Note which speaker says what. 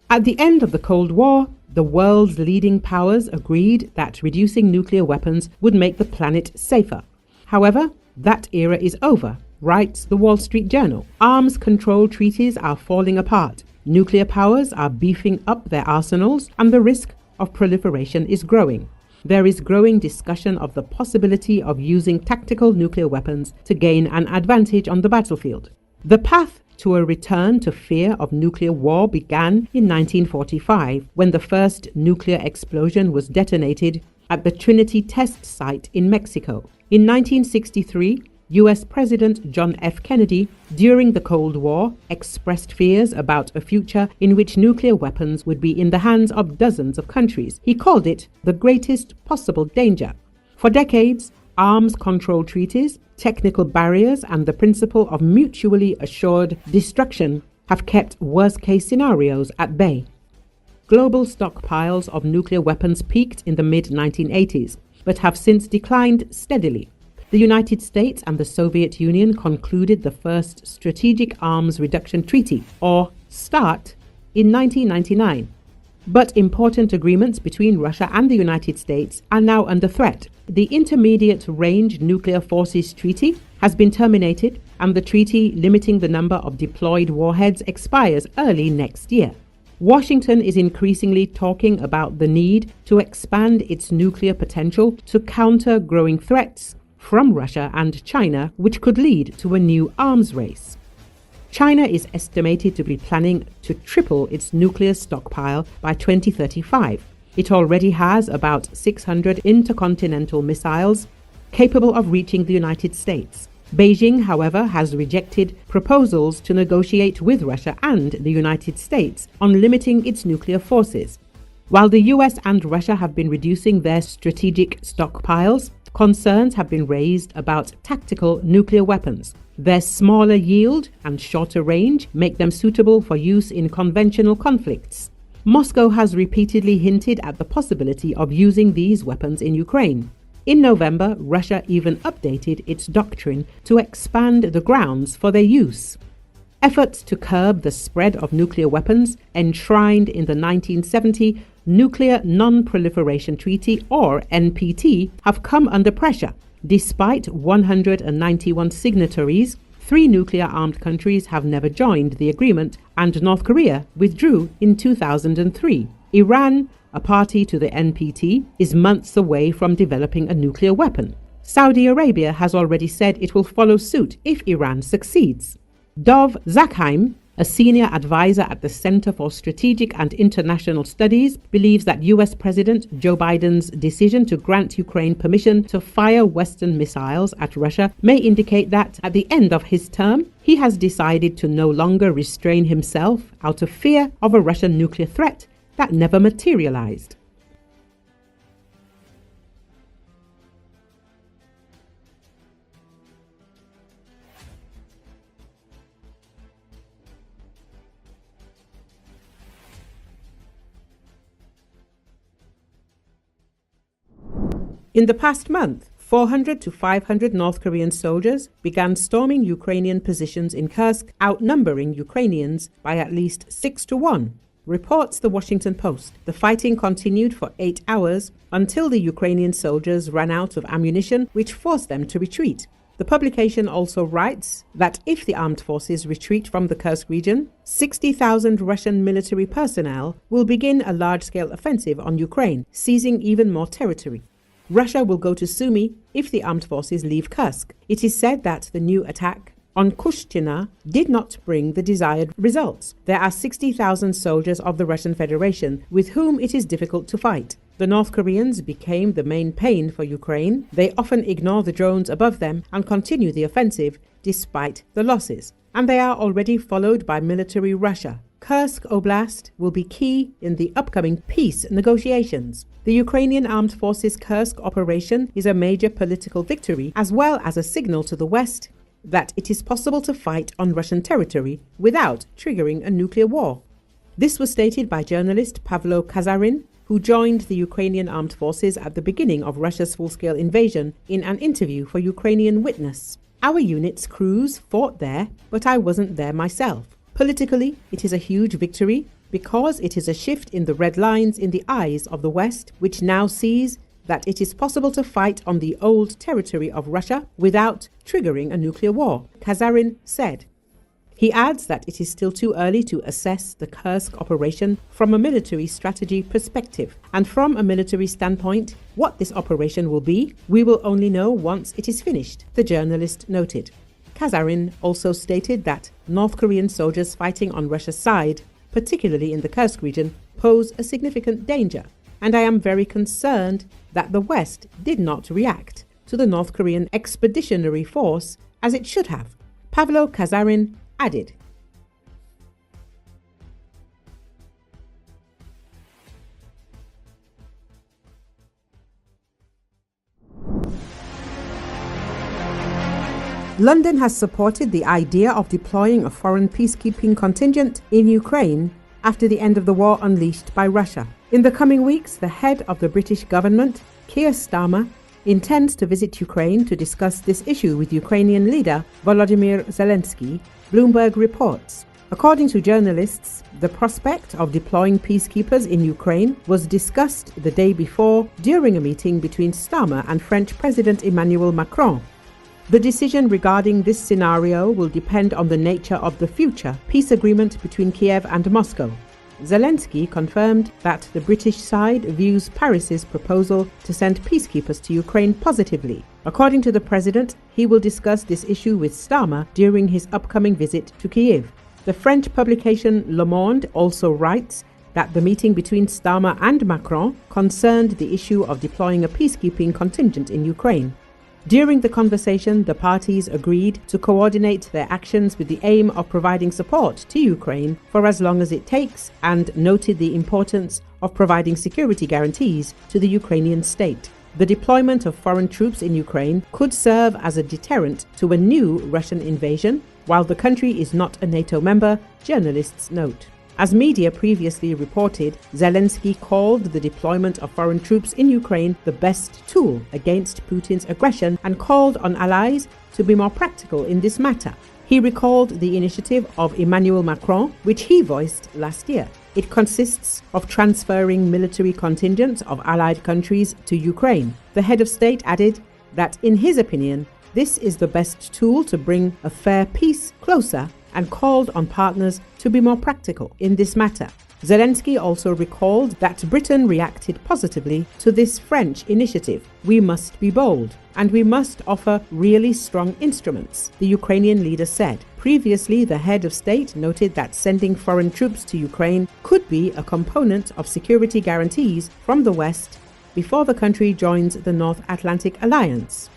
Speaker 1: At the end of the Cold War, the world's leading powers agreed that reducing nuclear weapons would make the planet safer. However, that era is over, writes the Wall Street Journal. Arms control treaties are falling apart. Nuclear powers are beefing up their arsenals, and the risk of proliferation is growing. There is growing discussion of the possibility of using tactical nuclear weapons to gain an advantage on the battlefield. The path to a return to fear of nuclear war began in 1945, when the first nuclear explosion was detonated at the Trinity Test Site in Mexico. In 1963, U.S. President John F. Kennedy, during the Cold War, expressed fears about a future in which nuclear weapons would be in the hands of dozens of countries. He called it the greatest possible danger. For decades, arms control treaties, technical barriers, and the principle of mutually assured destruction have kept worst-case scenarios at bay. Global stockpiles of nuclear weapons peaked in the mid-1980s, but have since declined steadily. The United States and the Soviet Union concluded the first Strategic Arms Reduction Treaty, or START, in 1999. But important agreements between Russia and the United States are now under threat. The Intermediate Range Nuclear Forces Treaty has been terminated, and the treaty limiting the number of deployed warheads expires early next year. Washington is increasingly talking about the need to expand its nuclear potential to counter growing threats from Russia and China, which could lead to a new arms race. China is estimated to be planning to triple its nuclear stockpile by 2035. It already has about 600 intercontinental missiles capable of reaching the United States. Beijing, however, has rejected proposals to negotiate with Russia and the United States on limiting its nuclear forces. While the US and Russia have been reducing their strategic stockpiles, concerns have been raised about tactical nuclear weapons. Their smaller yield and shorter range make them suitable for use in conventional conflicts. Moscow has repeatedly hinted at the possibility of using these weapons in Ukraine. In November, Russia even updated its doctrine to expand the grounds for their use. Efforts to curb the spread of nuclear weapons, enshrined in the 1970 Nuclear Non-Proliferation Treaty, or NPT, have come under pressure. Despite 191 signatories, 3 nuclear-armed countries have never joined the agreement, and North Korea withdrew in 2003. Iran, a party to the NPT, is months away from developing a nuclear weapon. Saudi Arabia has already said it will follow suit if Iran succeeds. Dov Zakheim, a senior advisor at the Center for Strategic and International Studies, believes that U.S. President Joe Biden's decision to grant Ukraine permission to fire Western missiles at Russia may indicate that, at the end of his term, he has decided to no longer restrain himself out of fear of a Russian nuclear threat that never materialized. In the past month, 400 to 500 North Korean soldiers began storming Ukrainian positions in Kursk, outnumbering Ukrainians by at least 6 to 1, reports the Washington Post. The fighting continued for 8 hours until the Ukrainian soldiers ran out of ammunition, which forced them to retreat. The publication also writes that if the armed forces retreat from the Kursk region, 60,000 Russian military personnel will begin a large-scale offensive on Ukraine, seizing even more territory. Russia will go to Sumy if the armed forces leave Kursk. It is said that the new attack on Kushtina did not bring the desired results. There are 60,000 soldiers of the Russian Federation with whom it is difficult to fight. The North Koreans became the main pain for Ukraine. They often ignore the drones above them and continue the offensive despite the losses. And they are already followed by military Russia. Kursk Oblast will be key in the upcoming peace negotiations. The Ukrainian Armed Forces Kursk operation is a major political victory, as well as a signal to the West that it is possible to fight on Russian territory without triggering a nuclear war. This was stated by journalist Pavlo Kazarin, who joined the Ukrainian Armed Forces at the beginning of Russia's full-scale invasion, in an interview for Ukrainian Witness. "Our unit's crews fought there, but I wasn't there myself. Politically, it is a huge victory because it is a shift in the red lines in the eyes of the West, which now sees that it is possible to fight on the old territory of Russia without triggering a nuclear war, Kazarin said. He adds that it is still too early to assess the Kursk operation from a military strategy perspective, and from a military standpoint, what this operation will be, we will only know once it is finished, the journalist noted. Kazarin also stated that North Korean soldiers fighting on Russia's side, particularly in the Kursk region, pose a significant danger, and I am very concerned that the West did not react to the North Korean expeditionary force as it should have, Pavlo Kazarin added. London has supported the idea of deploying a foreign peacekeeping contingent in Ukraine after the end of the war unleashed by Russia. In the coming weeks, the head of the British government, Keir Starmer, intends to visit Ukraine to discuss this issue with Ukrainian leader Volodymyr Zelensky, Bloomberg reports. According to journalists, the prospect of deploying peacekeepers in Ukraine was discussed the day before during a meeting between Starmer and French President Emmanuel Macron. The decision regarding this scenario will depend on the nature of the future peace agreement between Kiev and Moscow. Zelensky confirmed that the British side views Paris's proposal to send peacekeepers to Ukraine positively. According to the president, he will discuss this issue with Starmer during his upcoming visit to Kyiv. The French publication Le Monde also writes that the meeting between Starmer and Macron concerned the issue of deploying a peacekeeping contingent in Ukraine. During the conversation, the parties agreed to coordinate their actions with the aim of providing support to Ukraine for as long as it takes, and noted the importance of providing security guarantees to the Ukrainian state. The deployment of foreign troops in Ukraine could serve as a deterrent to a new Russian invasion, while the country is not a NATO member, journalists note. As media previously reported, Zelensky called the deployment of foreign troops in Ukraine the best tool against Putin's aggression and called on allies to be more practical in this matter. He recalled the initiative of Emmanuel Macron, which he voiced last year. It consists of transferring military contingents of allied countries to Ukraine. The head of state added that, in his opinion, this is the best tool to bring a fair peace closer, and called on partners to be more practical in this matter. Zelensky also recalled that Britain reacted positively to this French initiative. We must be bold, and we must offer really strong instruments, the Ukrainian leader said. Previously, the head of state noted that sending foreign troops to Ukraine could be a component of security guarantees from the West before the country joins the North Atlantic Alliance.